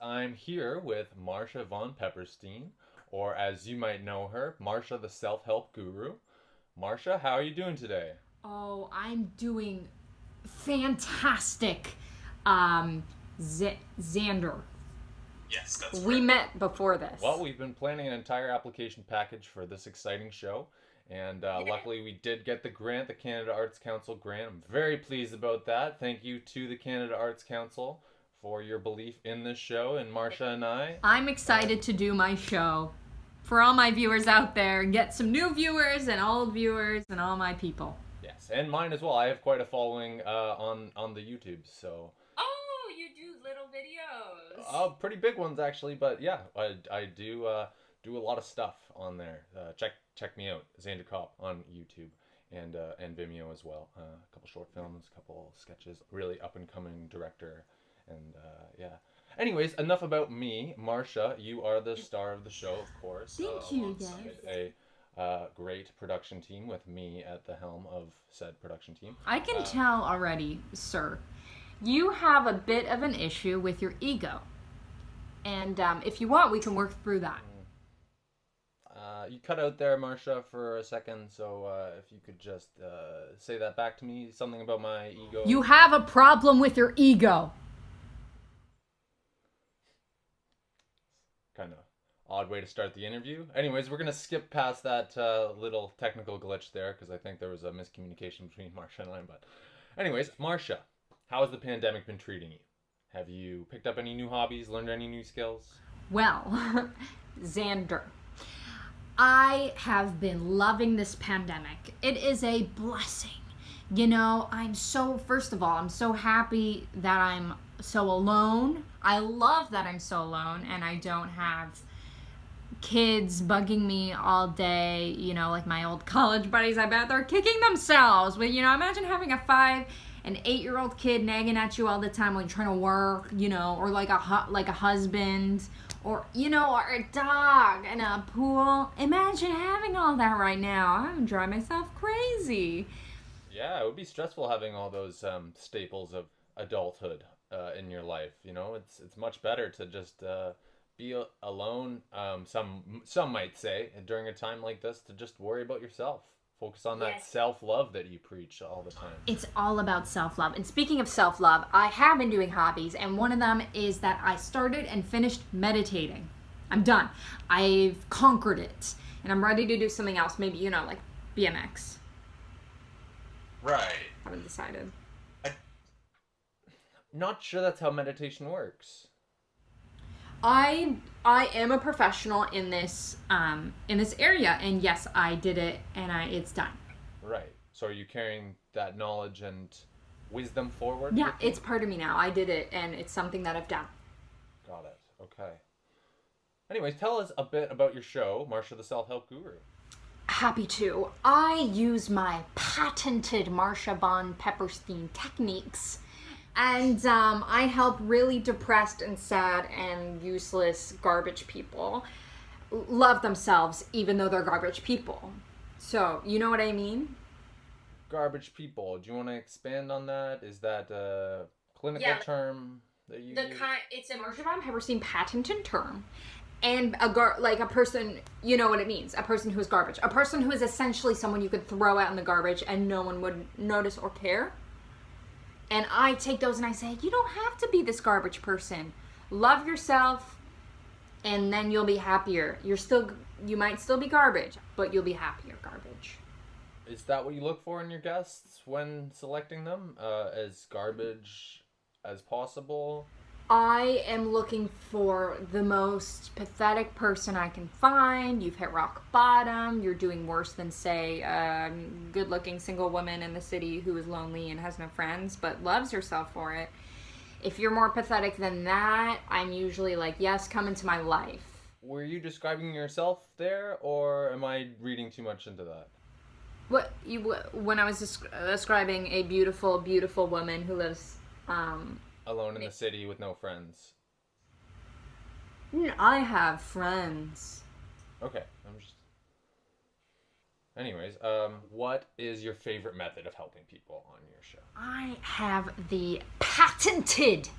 I'm here with Marcia von Pepperstein, or as you might know her, Marcia the self-help guru. Marcia, how are you doing today? Oh, I'm doing fantastic. Um, Xander. Yes, that's We correct. met before this. Well, we've been planning an entire application package for this exciting show, and luckily we did get the grant, the Canada Arts Council grant. I'm very pleased about that. Thank you to the Canada Arts Council for your belief in this show, and Marcia and I. I'm excited to do my show for all my viewers out there, get some new viewers and old viewers and all my people. Yes, and mine as well. I have quite a following on the YouTube, so Oh, you do little videos. pretty big ones actually. But yeah, I do a lot of stuff on there. Check me out, Xander Copp on YouTube and Vimeo as well. A couple short films, a couple sketches. Really up and coming director, and yeah. Anyways, enough about me. Marcia, you are the star of the show, of course. Thank you, alongside yes. a great production team with me at the helm of said production team. I can tell already, sir, you have a bit of an issue with your ego. And if you want, we can work through that. You cut out there, Marcia, for a second, so if you could just say that back to me, something about my ego. You have a problem with your ego. Kind of odd way to start the interview. Anyways, we're gonna skip past that little technical glitch there because I think there was a miscommunication between Marcia and I. But, anyways, Marcia, how has the pandemic been treating you? Have you picked up any new hobbies, learned any new skills? Well, Xander, I have been loving this pandemic. It is a blessing. You know, first of all, I'm so happy that I'm so alone. I love that I'm so alone and I don't have kids bugging me all day, like my old college buddies. I bet they're kicking themselves. But, imagine having a 5 and 8-year-old kid nagging at you all the time when you're trying to work, or like a husband, or a dog and a pool. Imagine having all that right now. I'm driving myself crazy. Yeah, it would be stressful having all those staples of adulthood in your life. It's much better to just be alone. Some might say during a time like this to just worry about yourself. Focus on that self-love that you preach all the time. It's all about self-love. And speaking of self-love, I have been doing hobbies, and one of them is that I started and finished meditating. I'm done. I've conquered it, and I'm ready to do something else. Maybe, like BMX. Right. Haven't decided. Not sure that's how meditation works. I am a professional in this area, and yes, I did it, and it's done. Right. So are you carrying that knowledge and wisdom forward? Yeah, it's part of me now. I did it, and it's something that I've done. Got it. Okay. Anyways, tell us a bit about your show, Marcia the Self-Help Guru. Happy to. I use my patented Marcia von Pepperstein techniques. And I help really depressed and sad and useless garbage people love themselves even though they're garbage people. So, you know what I mean? Garbage people. Do you want to expand on that? Is that a clinical term that you use? It's a Marcia von Pepperstein patented term. And a person, you know what it means. A person who is garbage. A person who is essentially someone you could throw out in the garbage and no one would notice or care. And I take those and I say, you don't have to be this garbage person. Love yourself, and then you'll be happier. You might still be garbage, but you'll be happier garbage. Is that what you look for in your guests when selecting them? As garbage as possible? I am looking for the most pathetic person I can find. You've hit rock bottom. You're doing worse than, say, a good-looking single woman in the city who is lonely and has no friends, but loves herself for it. If you're more pathetic than that, I'm usually like, yes, come into my life. Were you describing yourself there, or am I reading too much into that? When I was describing a beautiful, beautiful woman who lives... alone in the city with no friends. I have friends. Okay, I'm just... Anyways, what is your favorite method of helping people on your show? I have the patented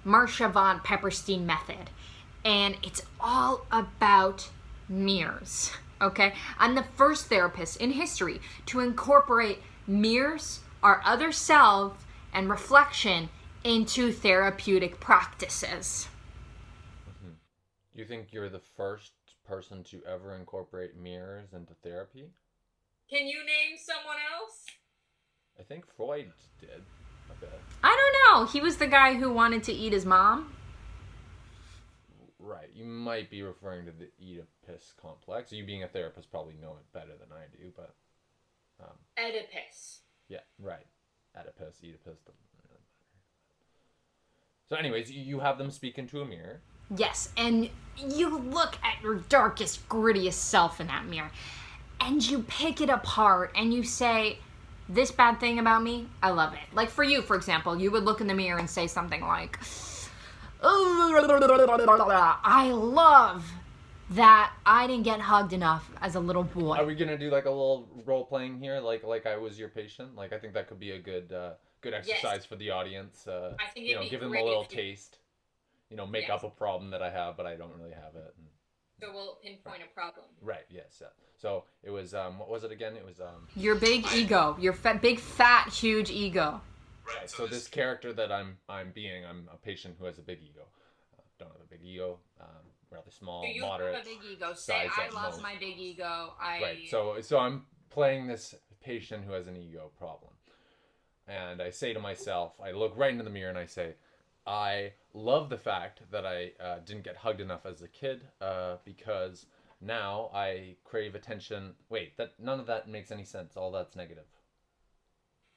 Marcia von Pepperstein Method. And it's all about mirrors, okay? I'm the first therapist in history to incorporate mirrors, our other self, and reflection into therapeutic practices. Mm-hmm. You think you're the first person to ever incorporate mirrors into therapy? Can you name someone else? I think Freud did a bit. I don't know. He was the guy who wanted to eat his mom. Right. You might be referring to the Oedipus complex. You being a therapist probably know it better than I do, but... Oedipus. Yeah, right. Oedipus, doesn't really matter. So anyways, you have them speak into a mirror. Yes, and you look at your darkest, grittiest self in that mirror, and you pick it apart, and you say, this bad thing about me, I love it. Like for you, for example, you would look in the mirror and say something like, I love that I didn't get hugged enough as a little boy. Are we gonna do like a little role playing here, like I was your patient? Like I think that could be a good exercise for the audience. I think it'd be give them a great little if you- taste. Make up a problem that I have, but I don't really have it. So we'll pinpoint a problem. Right. Yes. Yeah. So it was what was it again? It was Your big ego, your big, fat, huge ego. Right. So this character that I'm a patient who has a big ego. Don't have a big ego. Rather small, Do you moderate. have a big ego? Say, size I at love most. my big ego. Right. So I'm playing this patient who has an ego problem, and I say to myself, I look right into the mirror and I say, I love the fact that I didn't get hugged enough as a kid because now I crave attention. Wait, none of that makes any sense. All that's negative.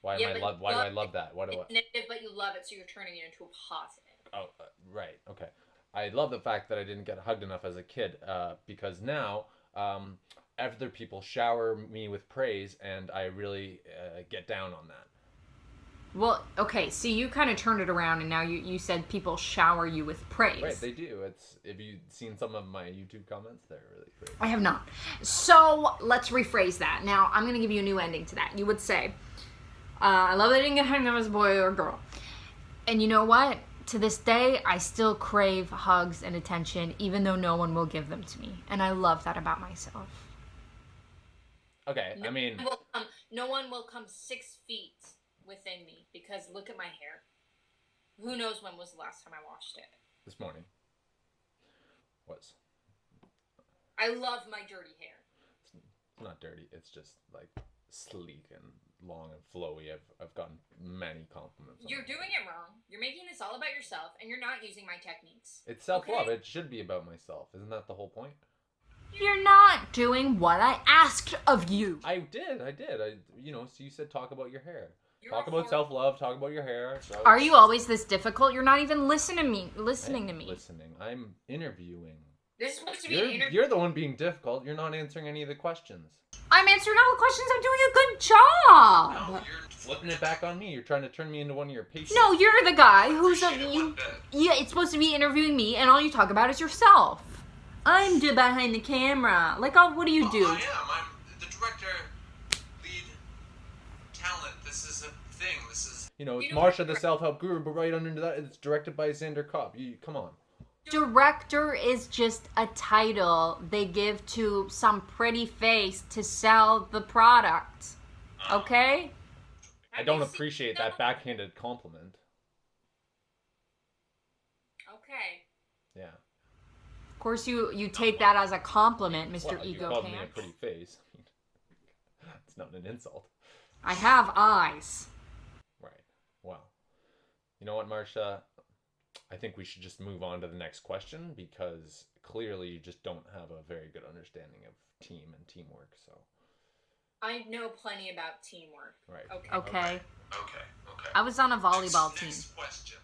Why do I love that? Why do I? It's negative, but you love it, so you're turning it into a positive. Oh, right. Okay. I love the fact that I didn't get hugged enough as a kid because now other people shower me with praise and I really get down on that. Well, okay, see, you kind of turned it around, and now you said people shower you with praise. Right, they do. If you've seen some of my YouTube comments, they're really great. I have not. So let's rephrase that. Now, I'm going to give you a new ending to that. You would say, I love that I didn't get hugged enough as a boy or girl. And you know what? To this day, I still crave hugs and attention, even though no one will give them to me. And I love that about myself. Okay, No one will come 6 feet within me because look at my hair. Who knows when was the last time I washed it? This morning. I love my dirty hair. It's not dirty. It's just like sleek and long and flowy. I've gotten many compliments. You're doing it wrong. You're making this all about yourself, and you're not using my techniques. It's self-love. Okay? It should be about myself. Isn't that the whole point? You're not doing what I asked of you. I did. So you said talk about your hair. You're Talk a about whore. self-love. Talk about your hair. So Are you always this difficult? You're not even listening to me. Listening. I'm interviewing. This is supposed to be an interview. You're the one being difficult. You're not answering any of the questions. I'm answering all the questions. I'm doing a good job. No, you're flipping it back on me. You're trying to turn me into one of your patients. No, you're the guy who's yeah, it's supposed to be interviewing me, and all you talk about is yourself. I'm behind the camera. Like, what do you do? I am. I'm the director, lead, talent. This is a thing. This is... It's Marcia, the self-help guru, but right under that, it's directed by Xander Copp. Come on. Director is just a title they give to some pretty face to sell the product. Okay? I don't appreciate that backhanded compliment. Okay. Yeah. Of course, you take that as a compliment, Mr. Well, you Ego called me a Pants. pretty face. It's not an insult. I have eyes. Right. Well, you know what, Marcia? I think we should just move on to the next question because clearly you just don't have a very good understanding of team and teamwork. So I know plenty about teamwork. Right. Okay. Okay. I was on a volleyball team. Next question.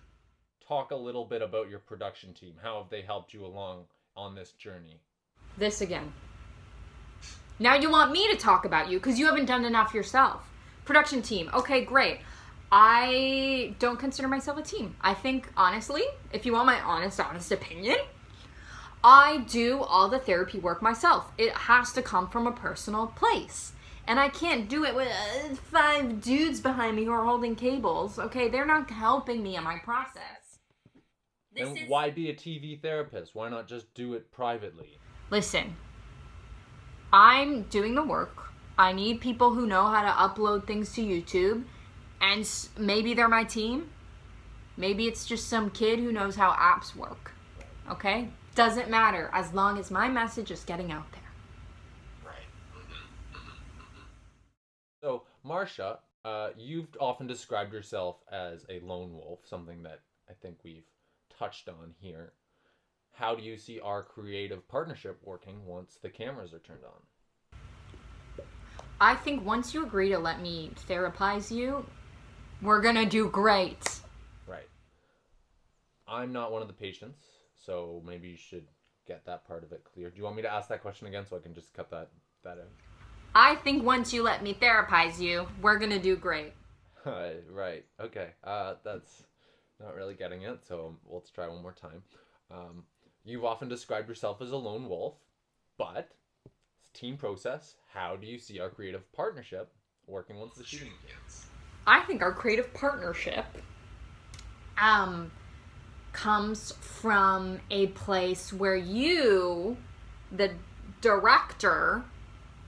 Talk a little bit about your production team. How have they helped you along on this journey? This again. Now you want me to talk about you because you haven't done enough yourself. Production team. Okay, great. I don't consider myself a team. I think, honestly, if you want my honest opinion, I do all the therapy work myself. It has to come from a personal place. And I can't do it with 5 dudes behind me who are holding cables. Okay, they're not helping me in my process. Then why be a TV therapist? Why not just do it privately? Listen, I'm doing the work. I need people who know how to upload things to YouTube. And maybe they're my team. Maybe it's just some kid who knows how apps work. Okay? Doesn't matter as long as my message is getting out there. Right. So, Marcia, you've often described yourself as a lone wolf, something that I think we've touched on here. How do you see our creative partnership working once the cameras are turned on? I think once you agree to let me therapize you, we're gonna do great. Right. I'm not one of the patients, so maybe you should get that part of it clear. Do you want me to ask that question again so I can just cut that out? I think once you let me therapize you, we're gonna do great. Right. Okay. That's not really getting it, so let's try one more time. You've often described yourself as a lone wolf, but it's a team process. How do you see our creative partnership working once the shooting begins? I think our creative partnership comes from a place where you, the director,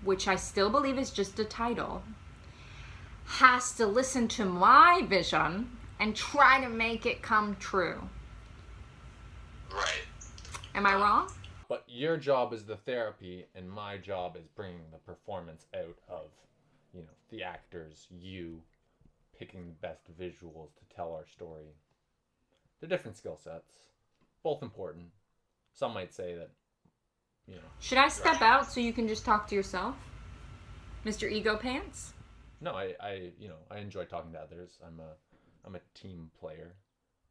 which I still believe is just a title, has to listen to my vision and try to make it come true. Right. Am I wrong? But your job is the therapy, and my job is bringing the performance out of, the actors, you, picking the best visuals to tell our story. They're different skill sets, both important. Some might say that, Should I step out so you can just talk to yourself, Mr. Ego Pants? No, I enjoy talking to others. I'm a team player.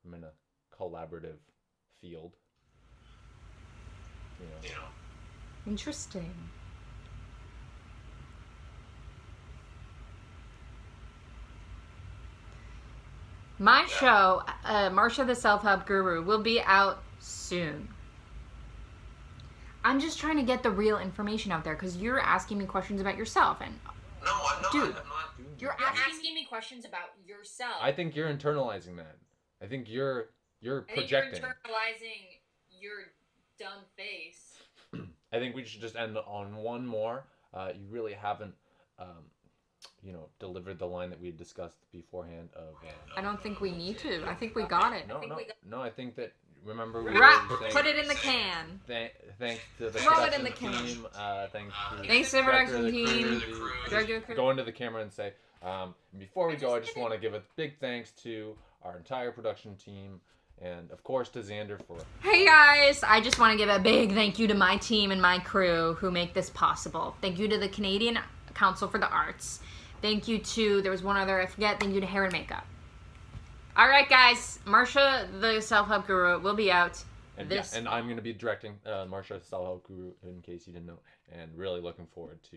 I'm in a collaborative field. Interesting. My show, Marcia the Self-Help Guru, will be out soon. I'm just trying to get the real information out there because you're asking me questions about yourself. And No, I'm not. Dude, I'm not. you're You're asking asking me questions about yourself. I think you're internalizing that. I think you're I think projecting. you're internalizing your dumb face. I think we should just end on one more. You really haven't, delivered the line that we discussed beforehand of. I don't think we need to. I think we got it. No. I think that. Remember, we Right, were saying, put it in the can. Thanks to the Throw it in production the can. team. Thanks to the director of production team. crew. Director of crew. Go into the camera and say, before we go, I just want to give a big thanks to our entire production team. And, of course, to Xander for... Hey guys, I just want to give a big thank you to my team and my crew who make this possible. Thank you to the Canadian Council for the Arts. Thank you to, there was one other, I forget, thank you to Hair and Makeup. Alright guys, Marcia the Self-Help Guru will be out And, this and I'm going to be directing Marcia the Self-Help Guru, in case you didn't know. And really looking forward to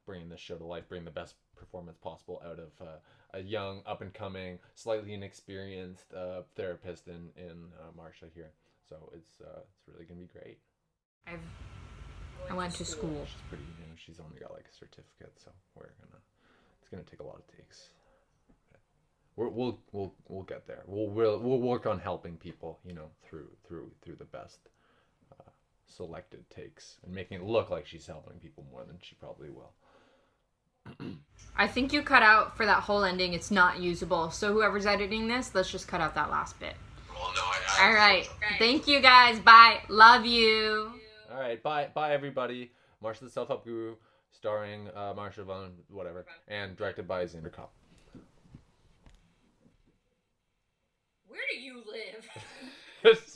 bringing this show to life, bringing the best performance possible out of a young, up-and-coming, slightly inexperienced therapist in Marcia here. So it's really going to be great. I went to school. She's pretty, she's only got like a certificate, so it's gonna take a lot of takes. We'll get there. We'll work on helping people, through the best selected takes and making it look like she's helping people more than she probably will. I think you cut out for that whole ending. It's not usable. So whoever's editing this, let's just cut out that last bit. Well, no, All right. Thank you guys. Bye. Love you. All right. Bye everybody. Marcia the Self-Help Guru, starring Marcia Von whatever, and directed by Xander Copp. Where do you live?